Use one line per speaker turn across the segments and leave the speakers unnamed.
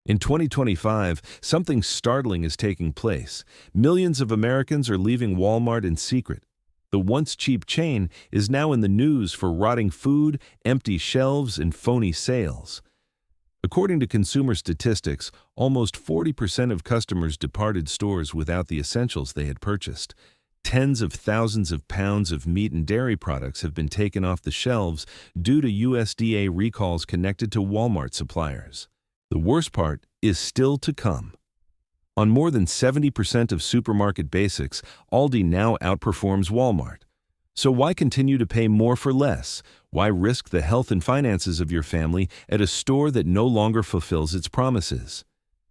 In 2025, something startling is taking place. Millions of Americans are leaving Walmart in secret. The once cheap chain is now in the news for rotting food, empty shelves, and phony sales. According to consumer statistics, almost 40% of customers departed stores without the essentials they had purchased. Tens of thousands of pounds of meat and dairy products have been taken off the shelves due to USDA recalls connected to Walmart suppliers. The worst part is still to come. On more than 70% of supermarket basics, Aldi now outperforms Walmart. So why continue to pay more for less? Why risk the health and finances of your family at a store that no longer fulfills its promises?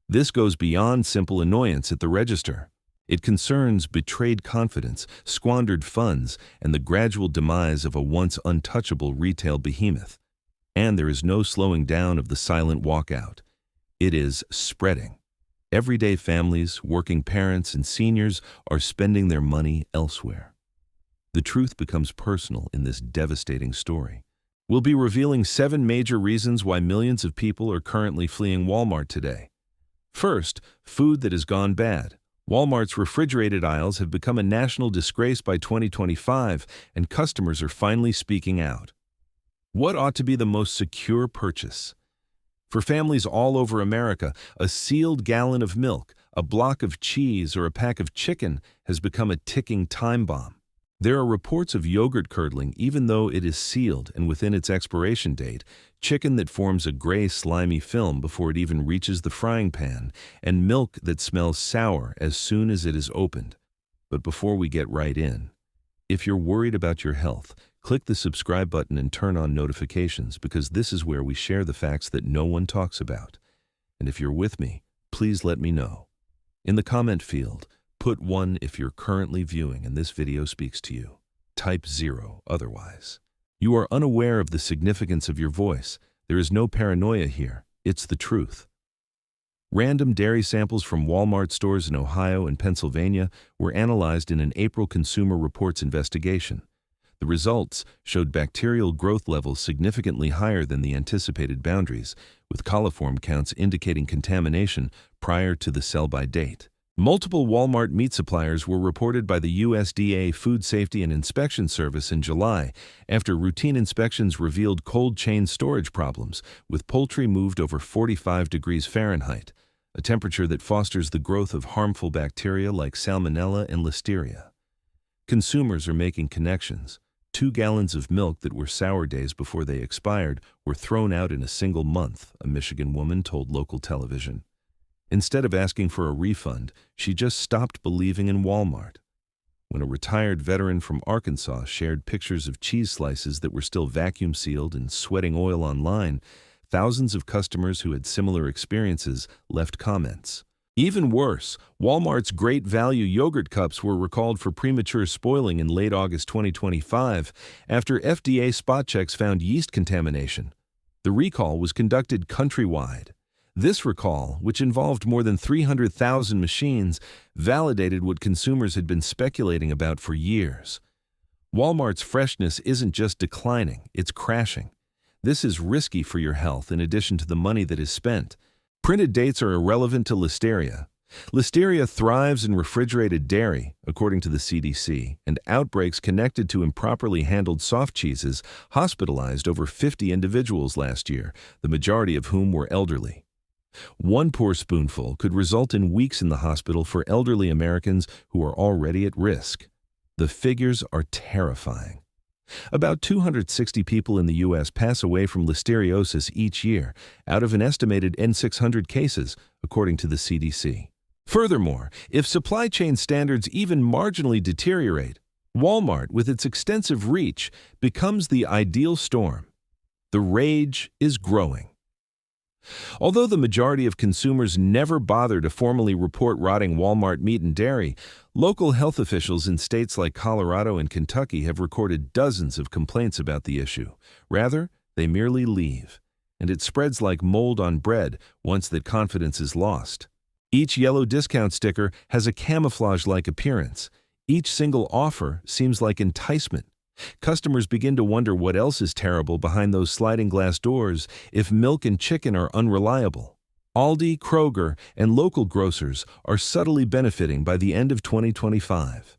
This goes beyond simple annoyance at the register. It concerns betrayed confidence, squandered funds, and the gradual demise of a once untouchable retail behemoth. And there is no slowing down of the silent walkout. It is spreading. Everyday families, working parents, and seniors are spending their money elsewhere. The truth becomes personal in this devastating story. We'll be revealing 7 major reasons why millions of people are currently fleeing Walmart today. First, food that has gone bad. Walmart's refrigerated aisles have become a national disgrace by 2025, and customers are finally speaking out. What ought to be the most secure purchase? For families all over America, a sealed gallon of milk, a block of cheese, or a pack of chicken has become a ticking time bomb. There are reports of yogurt curdling even though it is sealed and within its expiration date, chicken that forms a gray slimy film before it even reaches the frying pan, and milk that smells sour as soon as it is opened. But before we get right in, if you're worried about your health, click the subscribe button and turn on notifications, because this is where we share the facts that no one talks about. And if you're with me, please let me know. In the comment field, put 1 if you're currently viewing and this video speaks to you. Type 0 otherwise. You are unaware of the significance of your voice. There is no paranoia here. It's the truth. Random dairy samples from Walmart stores in Ohio and Pennsylvania were analyzed in an April Consumer Reports investigation. The results showed bacterial growth levels significantly higher than the anticipated boundaries, with coliform counts indicating contamination prior to the sell-by date. Multiple Walmart meat suppliers were reported by the USDA Food Safety and Inspection Service in July after routine inspections revealed cold chain storage problems, with poultry moved over 45 degrees Fahrenheit, a temperature that fosters the growth of harmful bacteria like Salmonella and Listeria. Consumers are making connections. 2 gallons of milk that were sour days before they expired were thrown out in a single month, a Michigan woman told local television. Instead of asking for a refund, she just stopped believing in Walmart. When a retired veteran from Arkansas shared pictures of cheese slices that were still vacuum sealed and sweating oil online, thousands of customers who had similar experiences left comments. Even worse, Walmart's Great Value yogurt cups were recalled for premature spoiling in late August 2025 after FDA spot checks found yeast contamination. The recall was conducted countrywide. This recall, which involved more than 300,000 machines, validated what consumers had been speculating about for years. Walmart's freshness isn't just declining, it's crashing. This is risky for your health in addition to the money that is spent. Printed dates are irrelevant to Listeria. Listeria thrives in refrigerated dairy, according to the CDC, and outbreaks connected to improperly handled soft cheeses hospitalized over 50 individuals last year, the majority of whom were elderly. 1 poor spoonful could result in weeks in the hospital for elderly Americans who are already at risk. The figures are terrifying. About 260 people in the U.S. pass away from listeriosis each year, out of an estimated N600 cases, according to the CDC. Furthermore, if supply chain standards even marginally deteriorate, Walmart, with its extensive reach, becomes the ideal storm. The rage is growing. Although the majority of consumers never bother to formally report rotting Walmart meat and dairy, local health officials in states like Colorado and Kentucky have recorded dozens of complaints about the issue. Rather, they merely leave, and it spreads like mold on bread once that confidence is lost. Each yellow discount sticker has a camouflage-like appearance. Each single offer seems like enticement. Customers begin to wonder what else is terrible behind those sliding glass doors if milk and chicken are unreliable. Aldi, Kroger, and local grocers are subtly benefiting by the end of 2025.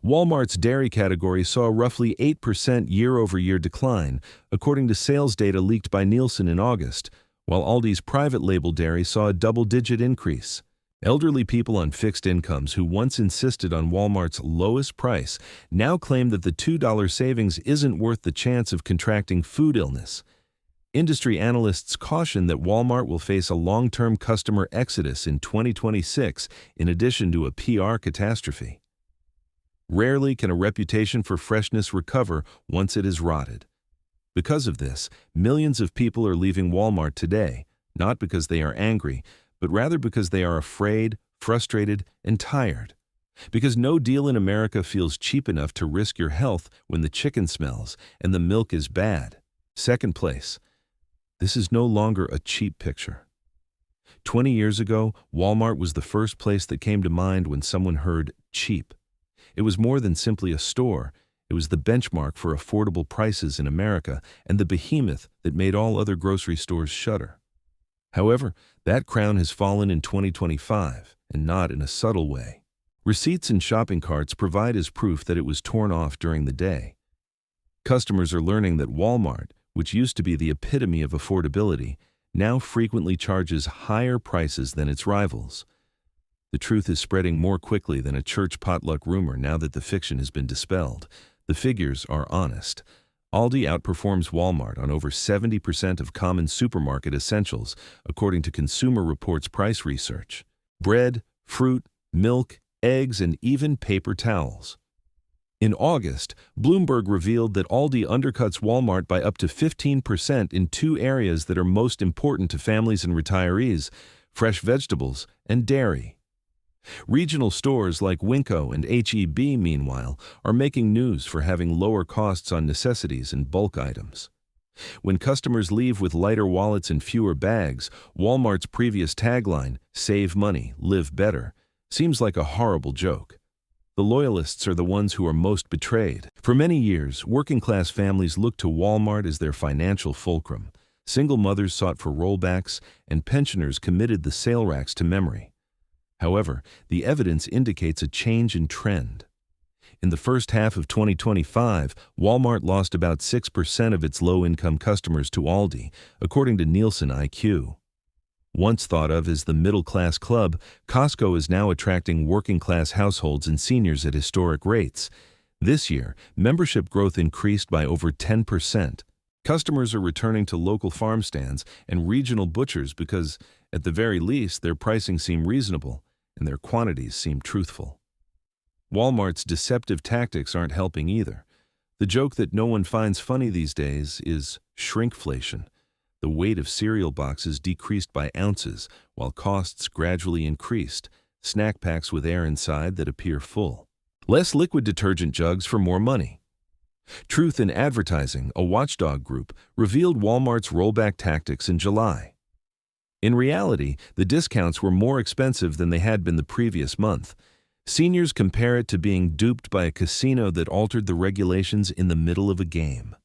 Walmart's dairy category saw a roughly 8% year-over-year decline, according to sales data leaked by Nielsen in August, while Aldi's private label dairy saw a double-digit increase. Elderly people on fixed incomes who once insisted on Walmart's lowest price now claim that the $2 savings isn't worth the chance of contracting food illness. Industry analysts caution that Walmart will face a long-term customer exodus in 2026 in addition to a PR catastrophe. Rarely can a reputation for freshness recover once it is rotted. Because of this, millions of people are leaving Walmart today, not because they are angry, but rather because they are afraid, frustrated, and tired. Because no deal in America feels cheap enough to risk your health when the chicken smells and the milk is bad. Second place. This is no longer a cheap picture. 20 years ago, Walmart was the first place that came to mind when someone heard cheap. It was more than simply a store. It was the benchmark for affordable prices in America and the behemoth that made all other grocery stores shudder. However, that crown has fallen in 2025, and not in a subtle way. Receipts and shopping carts provide as proof that it was torn off during the day. Customers are learning that Walmart, which used to be the epitome of affordability, now frequently charges higher prices than its rivals. The truth is spreading more quickly than a church potluck rumor now that the fiction has been dispelled. The figures are honest. Aldi outperforms Walmart on over 70% of common supermarket essentials, according to Consumer Reports price research. Bread, fruit, milk, eggs, and even paper towels. In August, Bloomberg revealed that Aldi undercuts Walmart by up to 15% in two areas that are most important to families and retirees: fresh vegetables and dairy. Regional stores like Winco and H-E-B, meanwhile, are making news for having lower costs on necessities and bulk items. When customers leave with lighter wallets and fewer bags, Walmart's previous tagline, "Save money, live better," seems like a horrible joke. The loyalists are the ones who are most betrayed. For many years, working-class families looked to Walmart as their financial fulcrum. Single mothers sought for rollbacks, and pensioners committed the sale racks to memory. However, the evidence indicates a change in trend. In the first half of 2025, Walmart lost about 6% of its low-income customers to Aldi, according to Nielsen IQ. Once thought of as the middle-class club, Costco is now attracting working-class households and seniors at historic rates. This year, membership growth increased by over 10%. Customers are returning to local farm stands and regional butchers because, at the very least, their pricing seems reasonable and their quantities seem truthful. Walmart's deceptive tactics aren't helping either. The joke that no one finds funny these days is shrinkflation. The weight of cereal boxes decreased by ounces, while costs gradually increased, snack packs with air inside that appear full. Less liquid detergent jugs for more money. Truth in Advertising, a watchdog group, revealed Walmart's rollback tactics in July. In reality, the discounts were more expensive than they had been the previous month. Seniors compare it to being duped by a casino that altered the regulations in the middle of a game.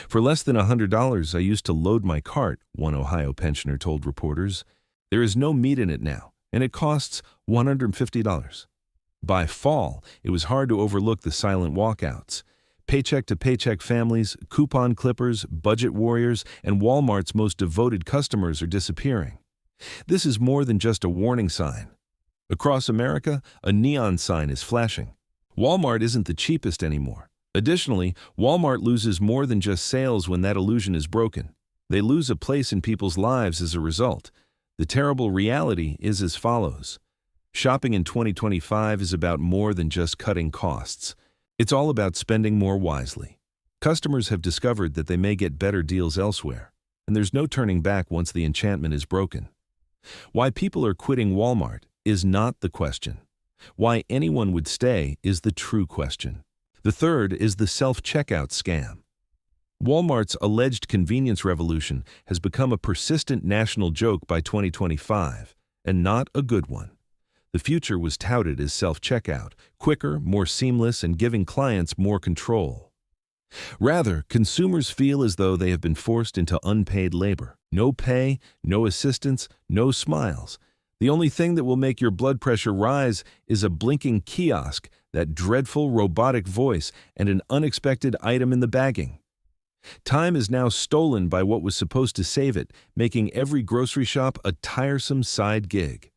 "For less than $100, I used to load my cart," one Ohio pensioner told reporters. "There is no meat in it now, and it costs $150. By fall, it was hard to overlook the silent walkouts. Paycheck-to-paycheck families, coupon clippers, budget warriors, and Walmart's most devoted customers are disappearing. This is more than just a warning sign. Across America, a neon sign is flashing. Walmart isn't the cheapest anymore. Additionally, Walmart loses more than just sales when that illusion is broken. They lose a place in people's lives as a result. The terrible reality is as follows. Shopping in 2025 is about more than just cutting costs. It's all about spending more wisely. Customers have discovered that they may get better deals elsewhere, and there's no turning back once the enchantment is broken. Why people are quitting Walmart is not the question. Why anyone would stay is the true question. The third is the self-checkout scam. Walmart's alleged convenience revolution has become a persistent national joke by 2025, and not a good one. The future was touted as self-checkout, quicker, more seamless, and giving clients more control. Rather, consumers feel as though they have been forced into unpaid labor. No pay, no assistance, no smiles. The only thing that will make your blood pressure rise is a blinking kiosk, that dreadful robotic voice, and an unexpected item in the bagging. Time is now stolen by what was supposed to save it, making every grocery shop a tiresome side gig.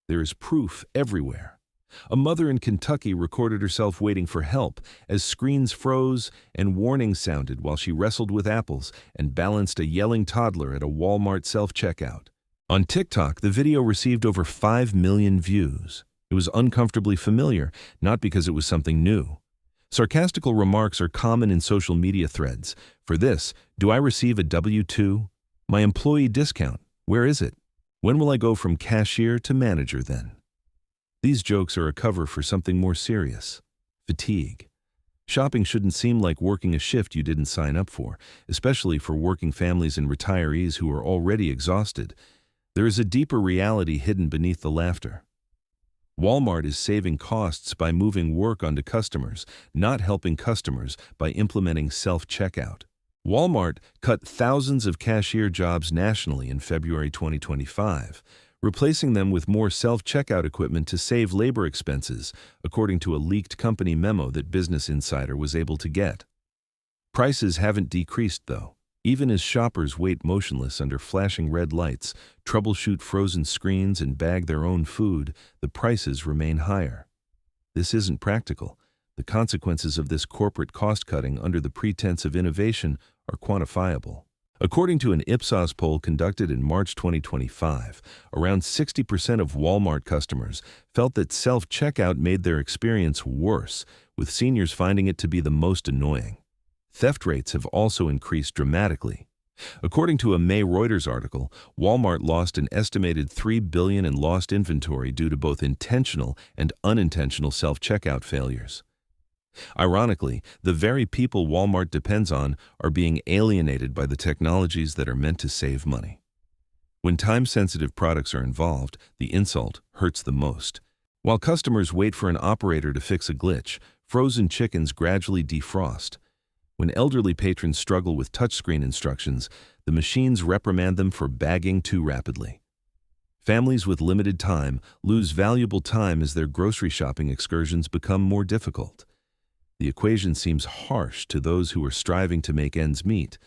There is proof everywhere. A mother in Kentucky recorded herself waiting for help as screens froze and warnings sounded while she wrestled with apples and balanced a yelling toddler at a Walmart self-checkout. On TikTok, the video received over 5 million views. It was uncomfortably familiar, not because it was something new. Sarcastical remarks are common in social media threads. For this, do I receive a W-2? My employee discount, where is it? When will I go from cashier to manager then? These jokes are a cover for something more serious: fatigue. Shopping shouldn't seem like working a shift you didn't sign up for, especially for working families and retirees who are already exhausted. There is a deeper reality hidden beneath the laughter. Walmart is saving costs by moving work onto customers, not helping customers by implementing self-checkout. Walmart cut thousands of cashier jobs nationally in February 2025, replacing them with more self-checkout equipment to save labor expenses, according to a leaked company memo that Business Insider was able to get. Prices haven't decreased, though. Even as shoppers wait motionless under flashing red lights, troubleshoot frozen screens, and bag their own food, the prices remain higher. This isn't practical. The consequences of this corporate cost-cutting under the pretense of innovation are quantifiable. According to an Ipsos poll conducted in March 2025, around 60% of Walmart customers felt that self-checkout made their experience worse, with seniors finding it to be the most annoying. Theft rates have also increased dramatically. According to a May Reuters article, Walmart lost an estimated $3 billion in lost inventory due to both intentional and unintentional self-checkout failures. Ironically, the very people Walmart depends on are being alienated by the technologies that are meant to save money. When time-sensitive products are involved, the insult hurts the most. While customers wait for an operator to fix a glitch, frozen chickens gradually defrost. When elderly patrons struggle with touchscreen instructions, the machines reprimand them for bagging too rapidly. Families with limited time lose valuable time as their grocery shopping excursions become more difficult. The equation seems harsh to those who are striving to make ends meet: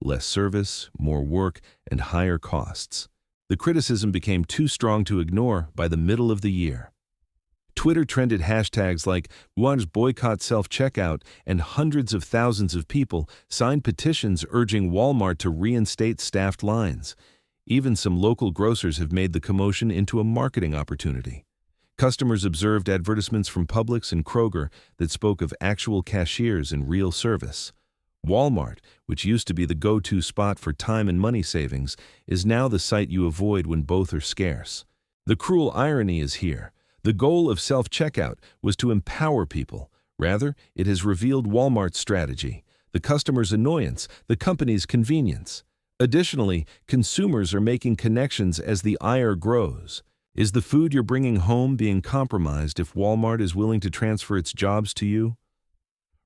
less service, more work, and higher costs. The criticism became too strong to ignore by the middle of the year. Twitter trended hashtags like "One's boycott self-checkout," and hundreds of thousands of people signed petitions urging Walmart to reinstate staffed lines. Even some local grocers have made the commotion into a marketing opportunity. Customers observed advertisements from Publix and Kroger that spoke of actual cashiers and real service. Walmart, which used to be the go-to spot for time and money savings, is now the site you avoid when both are scarce. The cruel irony is here. The goal of self-checkout was to empower people. Rather, it has revealed Walmart's strategy: the customer's annoyance, the company's convenience. Additionally, consumers are making connections as the ire grows. Is the food you're bringing home being compromised if Walmart is willing to transfer its jobs to you?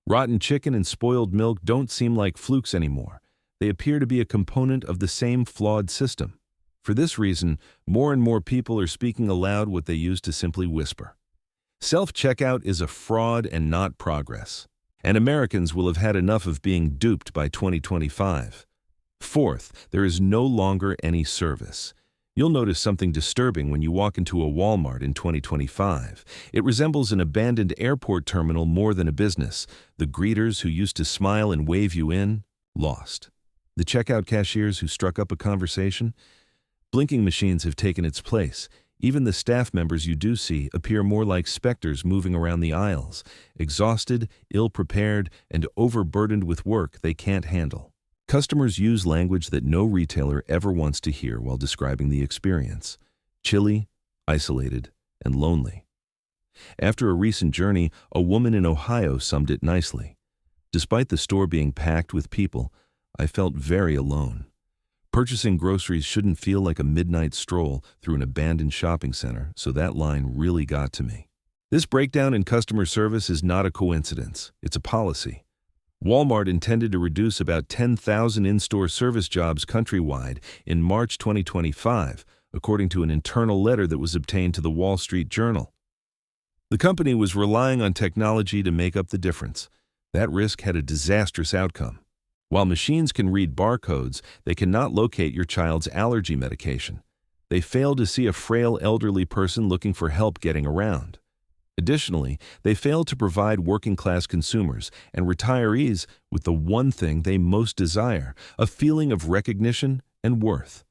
Rotten chicken and spoiled milk don't seem like flukes anymore. They appear to be a component of the same flawed system. For this reason, more and more people are speaking aloud what they used to simply whisper. Self-checkout is a fraud and not progress, and Americans will have had enough of being duped by 2025. Fourth, there is no longer any service. You'll notice something disturbing when you walk into a Walmart in 2025. It resembles an abandoned airport terminal more than a business. The greeters who used to smile and wave you in, lost. The checkout cashiers who struck up a conversation, blinking machines have taken its place. Even the staff members you do see appear more like specters moving around the aisles, exhausted, ill-prepared, and overburdened with work they can't handle. Customers use language that no retailer ever wants to hear while describing the experience: chilly, isolated, and lonely. After a recent journey, a woman in Ohio summed it nicely. Despite the store being packed with people, I felt very alone. Purchasing groceries shouldn't feel like a midnight stroll through an abandoned shopping center, so that line really got to me. This breakdown in customer service is not a coincidence. It's a policy. Walmart intended to reduce about 10,000 in-store service jobs countrywide in March 2025, according to an internal letter that was obtained to the Wall Street Journal. The company was relying on technology to make up the difference. That risk had a disastrous outcome. While machines can read barcodes, they cannot locate your child's allergy medication. They fail to see a frail elderly person looking for help getting around. Additionally, they fail to provide working-class consumers and retirees with the one thing they most desire, a feeling of recognition and worth.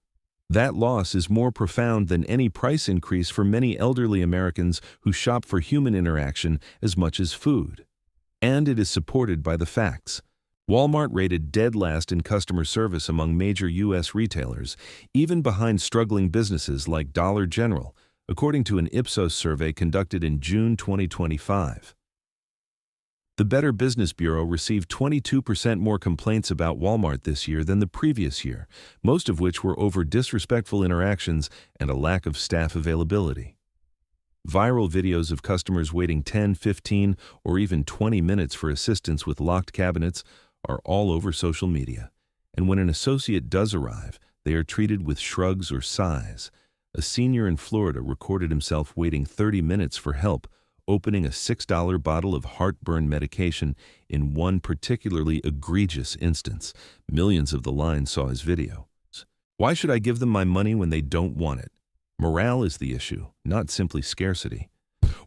That loss is more profound than any price increase for many elderly Americans who shop for human interaction as much as food. And it is supported by the facts. Walmart rated dead last in customer service among major U.S. retailers, even behind struggling businesses like Dollar General, according to an Ipsos survey conducted in June 2025. The Better Business Bureau received 22% more complaints about Walmart this year than the previous year, most of which were over disrespectful interactions and a lack of staff availability. Viral videos of customers waiting 10, 15, or even 20 minutes for assistance with locked cabinets are all over social media, and when an associate does arrive, they are treated with shrugs or sighs. A senior in Florida recorded himself waiting 30 minutes for help, opening a $6 bottle of heartburn medication in one particularly egregious instance. Millions of the line saw his video. Why should I give them my money when they don't want it? Morale is the issue, not simply scarcity.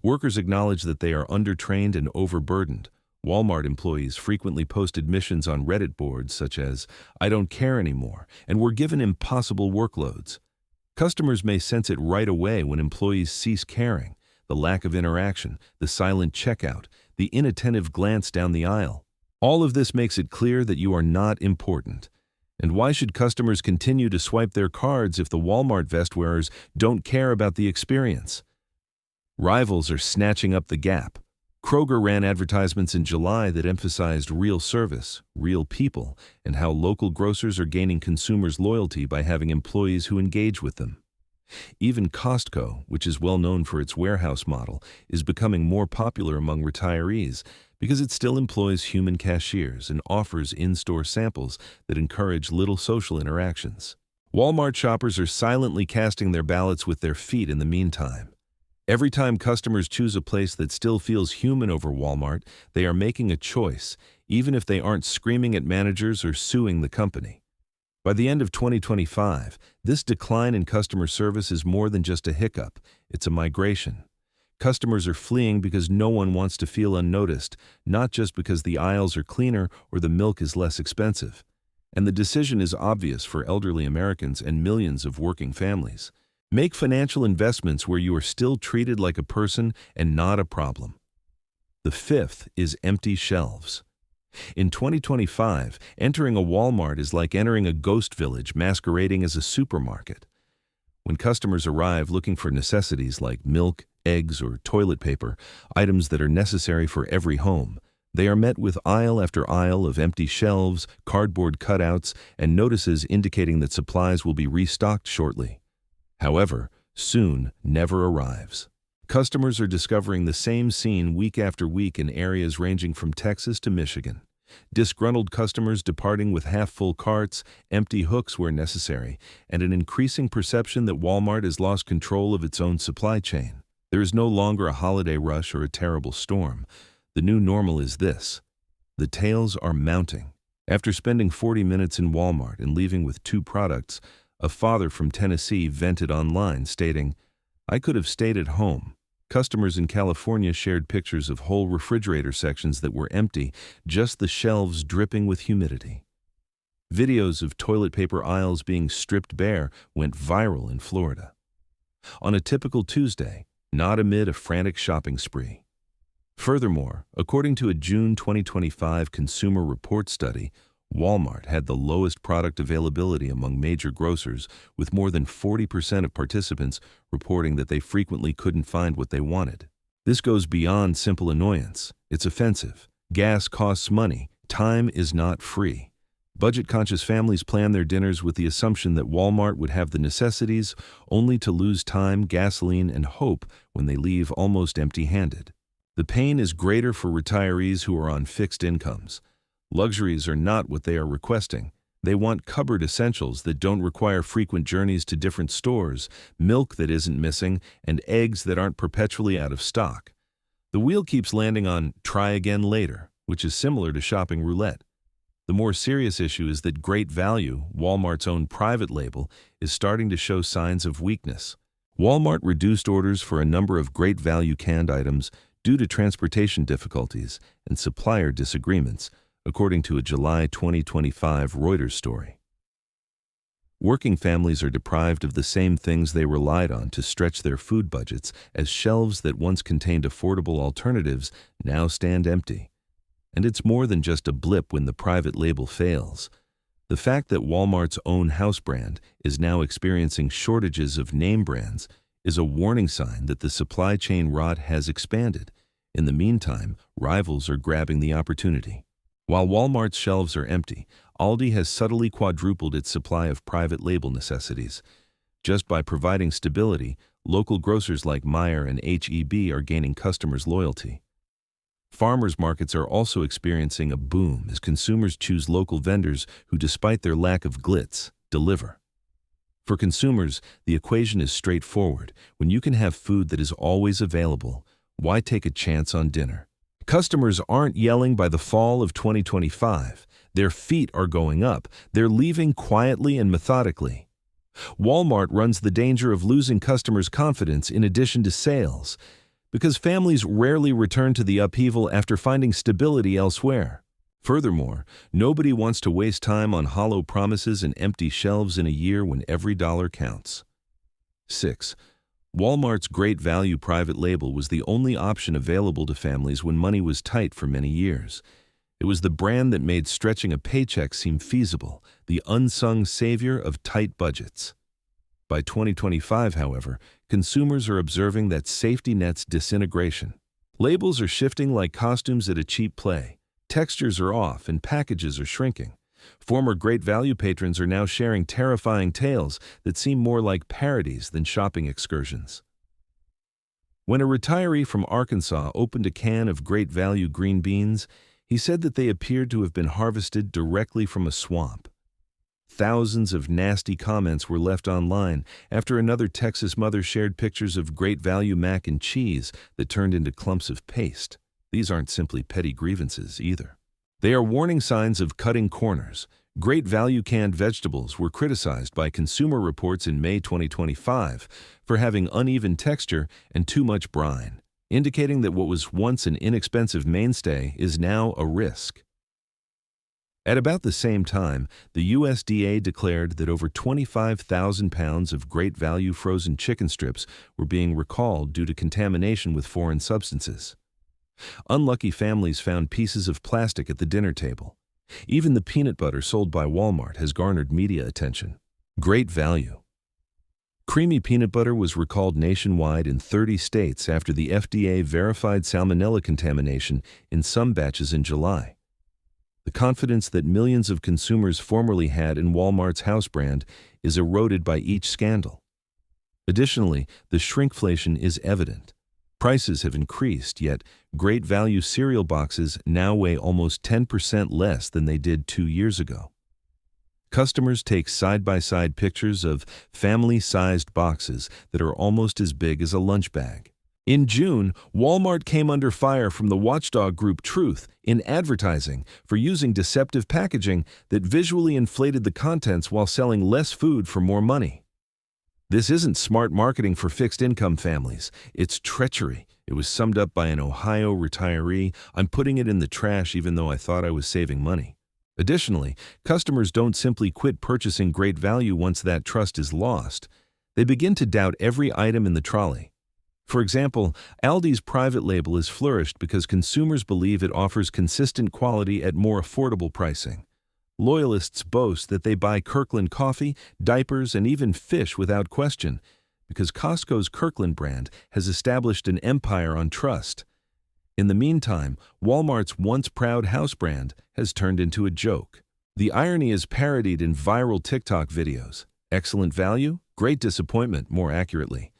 Workers acknowledge that they are undertrained and overburdened. Walmart employees frequently post admissions on Reddit boards such as, "I don't care anymore," and were given impossible workloads. Customers may sense it right away when employees cease caring, the lack of interaction, the silent checkout, the inattentive glance down the aisle. All of this makes it clear that you are not important. And why should customers continue to swipe their cards if the Walmart vest wearers don't care about the experience? Rivals are snatching up the gap. Kroger ran advertisements in July that emphasized real service, real people, and how local grocers are gaining consumers' loyalty by having employees who engage with them. Even Costco, which is well known for its warehouse model, is becoming more popular among retirees because it still employs human cashiers and offers in-store samples that encourage little social interactions. Walmart shoppers are silently casting their ballots with their feet in the meantime. Every time customers choose a place that still feels human over Walmart, they are making a choice, even if they aren't screaming at managers or suing the company. By the end of 2025, this decline in customer service is more than just a hiccup, it's a migration. Customers are fleeing because no one wants to feel unnoticed, not just because the aisles are cleaner or the milk is less expensive. And the decision is obvious for elderly Americans and millions of working families. Make financial investments where you are still treated like a person and not a problem. The fifth is empty shelves. In 2025, entering a Walmart is like entering a ghost village masquerading as a supermarket. When customers arrive looking for necessities like milk, eggs, or toilet paper, items that are necessary for every home, they are met with aisle after aisle of empty shelves, cardboard cutouts, and notices indicating that supplies will be restocked shortly. However, soon never arrives. Customers are discovering the same scene week after week in areas ranging from Texas to Michigan. Disgruntled customers departing with half-full carts, empty hooks where necessary, and an increasing perception that Walmart has lost control of its own supply chain. There is no longer a holiday rush or a terrible storm. The new normal is this. The tales are mounting. After spending 40 minutes in Walmart and leaving with 2 products, a father from Tennessee vented online, stating, "I could have stayed at home." Customers in California shared pictures of whole refrigerator sections that were empty, just the shelves dripping with humidity. Videos of toilet paper aisles being stripped bare went viral in Florida. On a typical Tuesday, not amid a frantic shopping spree. Furthermore, according to a June 2025 Consumer Report study, Walmart had the lowest product availability among major grocers, with more than 40% of participants reporting that they frequently couldn't find what they wanted. This goes beyond simple annoyance. It's offensive. Gas costs money. Time is not free. Budget-conscious families plan their dinners with the assumption that Walmart would have the necessities, only to lose time, gasoline, and hope when they leave almost empty-handed. The pain is greater for retirees who are on fixed incomes. Luxuries are not what they are requesting. They want cupboard essentials that don't require frequent journeys to different stores, milk that isn't missing, and eggs that aren't perpetually out of stock. The wheel keeps landing on "try again later," which is similar to shopping roulette. The more serious issue is that Great Value, Walmart's own private label, is starting to show signs of weakness. Walmart reduced orders for a number of Great Value canned items due to transportation difficulties and supplier disagreements, according to a July 2025 Reuters story. Working families are deprived of the same things they relied on to stretch their food budgets, as shelves that once contained affordable alternatives now stand empty. And it's more than just a blip when the private label fails. The fact that Walmart's own house brand is now experiencing shortages of name brands is a warning sign that the supply chain rot has expanded. In the meantime, rivals are grabbing the opportunity. While Walmart's shelves are empty, Aldi has subtly quadrupled its supply of private label necessities. Just by providing stability, local grocers like Meijer and H-E-B are gaining customers' loyalty. Farmers markets are also experiencing a boom as consumers choose local vendors who, despite their lack of glitz, deliver. For consumers, the equation is straightforward. When you can have food that is always available, why take a chance on dinner? Customers aren't yelling by the fall of 2025. Their feet are going up. They're leaving quietly and methodically. Walmart runs the danger of losing customers' confidence in addition to sales, because families rarely return to the upheaval after finding stability elsewhere. Furthermore, nobody wants to waste time on hollow promises and empty shelves in a year when every dollar counts. 6. Walmart's Great Value private label was the only option available to families when money was tight for many years. It was the brand that made stretching a paycheck seem feasible, the unsung savior of tight budgets. By 2025, however, consumers are observing that safety net's disintegration. Labels are shifting like costumes at a cheap play. Textures are off and packages are shrinking. Former Great Value patrons are now sharing terrifying tales that seem more like parodies than shopping excursions. When a retiree from Arkansas opened a can of Great Value green beans, he said that they appeared to have been harvested directly from a swamp. Thousands of nasty comments were left online after another Texas mother shared pictures of Great Value mac and cheese that turned into clumps of paste. These aren't simply petty grievances either. They are warning signs of cutting corners. Great Value canned vegetables were criticized by Consumer Reports in May 2025 for having uneven texture and too much brine, indicating that what was once an inexpensive mainstay is now a risk. At about the same time, the USDA declared that over 25,000 pounds of Great Value frozen chicken strips were being recalled due to contamination with foreign substances. Unlucky families found pieces of plastic at the dinner table. Even the peanut butter sold by Walmart has garnered media attention. Great Value. Creamy peanut butter was recalled nationwide in 30 states after the FDA verified salmonella contamination in some batches in July. The confidence that millions of consumers formerly had in Walmart's house brand is eroded by each scandal. Additionally, the shrinkflation is evident. Prices have increased, yet Great Value cereal boxes now weigh almost 10% less than they did 2 years ago. Customers take side-by-side pictures of family-sized boxes that are almost as big as a lunch bag. In June, Walmart came under fire from the watchdog group Truth in advertising for using deceptive packaging that visually inflated the contents while selling less food for more money. This isn't smart marketing for fixed-income families. It's treachery. It was summed up by an Ohio retiree: "I'm putting it in the trash even though I thought I was saving money." Additionally, customers don't simply quit purchasing Great Value once that trust is lost. They begin to doubt every item in the trolley. For example, Aldi's private label has flourished because consumers believe it offers consistent quality at more affordable pricing. Loyalists boast that they buy Kirkland coffee, diapers, and even fish without question, because Costco's Kirkland brand has established an empire on trust. In the meantime, Walmart's once proud house brand has turned into a joke. The irony is parodied in viral TikTok videos. Excellent value, great disappointment, more accurately.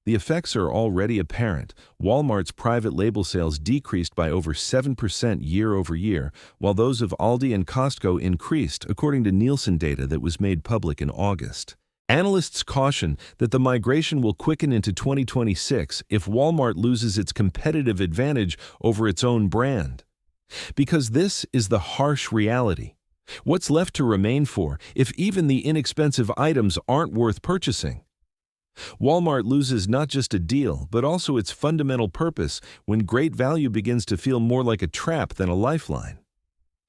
The effects are already apparent. Walmart's private label sales decreased by over 7% year over year, while those of Aldi and Costco increased, according to Nielsen data that was made public in August. Analysts caution that the migration will quicken into 2026 if Walmart loses its competitive advantage over its own brand. Because this is the harsh reality. What's left to remain for if even the inexpensive items aren't worth purchasing? Walmart loses not just a deal, but also its fundamental purpose when great value begins to feel more like a trap than a lifeline.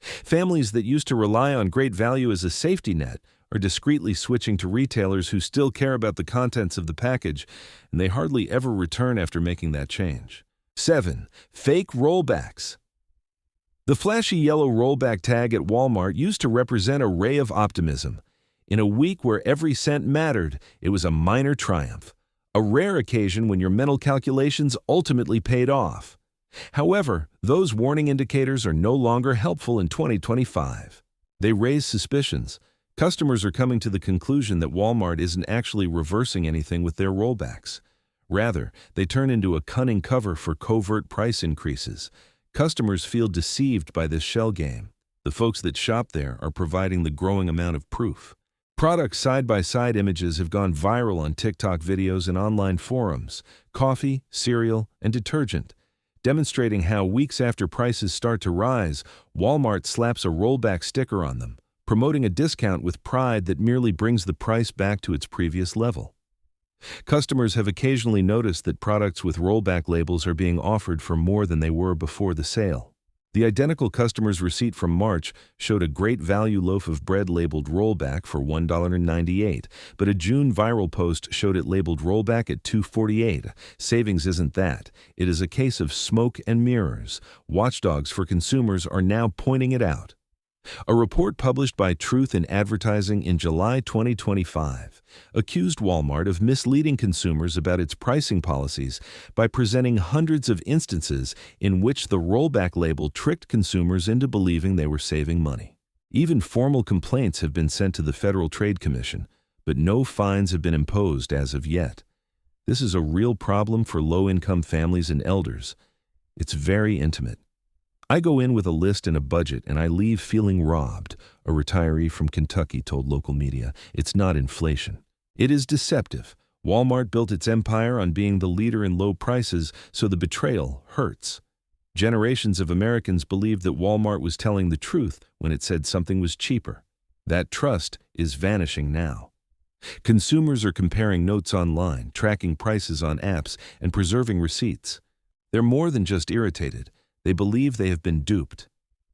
Families that used to rely on great value as a safety net are discreetly switching to retailers who still care about the contents of the package, and they hardly ever return after making that change. 7. Fake rollbacks. The flashy yellow rollback tag at Walmart used to represent a ray of optimism. In a week where every cent mattered, it was a minor triumph, a rare occasion when your mental calculations ultimately paid off. However, those warning indicators are no longer helpful in 2025. They raise suspicions. Customers are coming to the conclusion that Walmart isn't actually reversing anything with their rollbacks. Rather, they turn into a cunning cover for covert price increases. Customers feel deceived by this shell game. The folks that shop there are providing the growing amount of proof. Product side-by-side images have gone viral on TikTok videos and online forums, coffee, cereal, and detergent, demonstrating how weeks after prices start to rise, Walmart slaps a rollback sticker on them, promoting a discount with pride that merely brings the price back to its previous level. Customers have occasionally noticed that products with rollback labels are being offered for more than they were before the sale. The identical customer's receipt from March showed a great value loaf of bread labeled rollback for $1.98, but a June viral post showed it labeled rollback at $2.48. Savings isn't that. It is a case of smoke and mirrors. Watchdogs for consumers are now pointing it out. A report published by Truth in Advertising in July 2025 accused Walmart of misleading consumers about its pricing policies by presenting hundreds of instances in which the rollback label tricked consumers into believing they were saving money. Even formal complaints have been sent to the Federal Trade Commission, but no fines have been imposed as of yet. This is a real problem for low-income families and elders. It's very intimate. I go in with a list and a budget, and I leave feeling robbed, a retiree from Kentucky told local media. It's not inflation. It is deceptive. Walmart built its empire on being the leader in low prices, so the betrayal hurts. Generations of Americans believed that Walmart was telling the truth when it said something was cheaper. That trust is vanishing now. Consumers are comparing notes online, tracking prices on apps, and preserving receipts. They're more than just irritated. They believe they have been duped.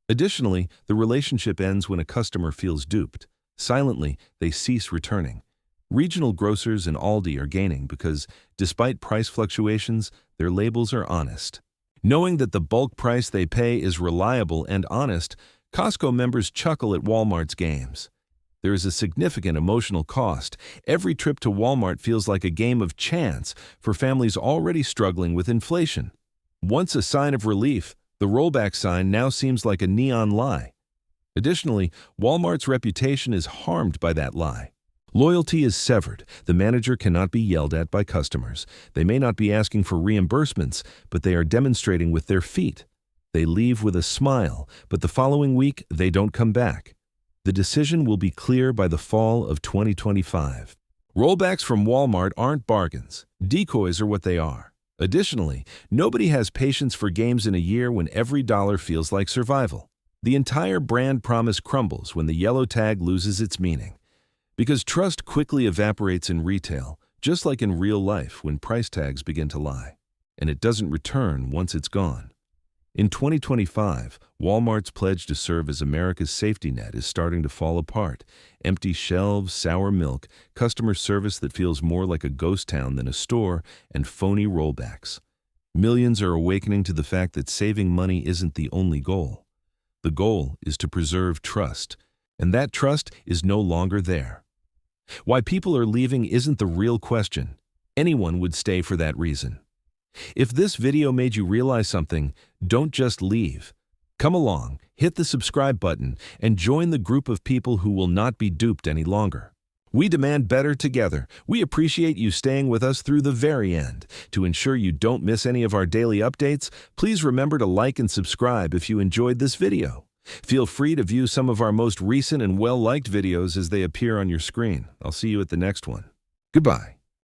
Additionally, the relationship ends when a customer feels duped. Silently, they cease returning. Regional grocers and Aldi are gaining because, despite price fluctuations, their labels are honest. Knowing that the bulk price they pay is reliable and honest, Costco members chuckle at Walmart's games. There is a significant emotional cost. Every trip to Walmart feels like a game of chance for families already struggling with inflation. Once a sign of relief, the rollback sign now seems like a neon lie. Additionally, Walmart's reputation is harmed by that lie. Loyalty is severed. The manager cannot be yelled at by customers. They may not be asking for reimbursements, but they are demonstrating with their feet. They leave with a smile, but the following week they don't come back. The decision will be clear by the fall of 2025. Rollbacks from Walmart aren't bargains. Decoys are what they are. Additionally, nobody has patience for games in a year when every dollar feels like survival. The entire brand promise crumbles when the yellow tag loses its meaning. Because trust quickly evaporates in retail, just like in real life when price tags begin to lie. And it doesn't return once it's gone. In 2025, Walmart's pledge to serve as America's safety net is starting to fall apart. Empty shelves, sour milk, customer service that feels more like a ghost town than a store, and phony rollbacks. Millions are awakening to the fact that saving money isn't the only goal. The goal is to preserve trust, and that trust is no longer there. Why people are leaving isn't the real question. Anyone would stay for that reason. If this video made you realize something, don't just leave. Come along, hit the subscribe button, and join the group of people who will not be duped any longer. We demand better together. We appreciate you staying with us through the very end. To ensure you don't miss any of our daily updates, please remember to like and subscribe if you enjoyed this video. Feel free to view some of our most recent and well-liked videos as they appear on your screen. I'll see you at the next one. Goodbye.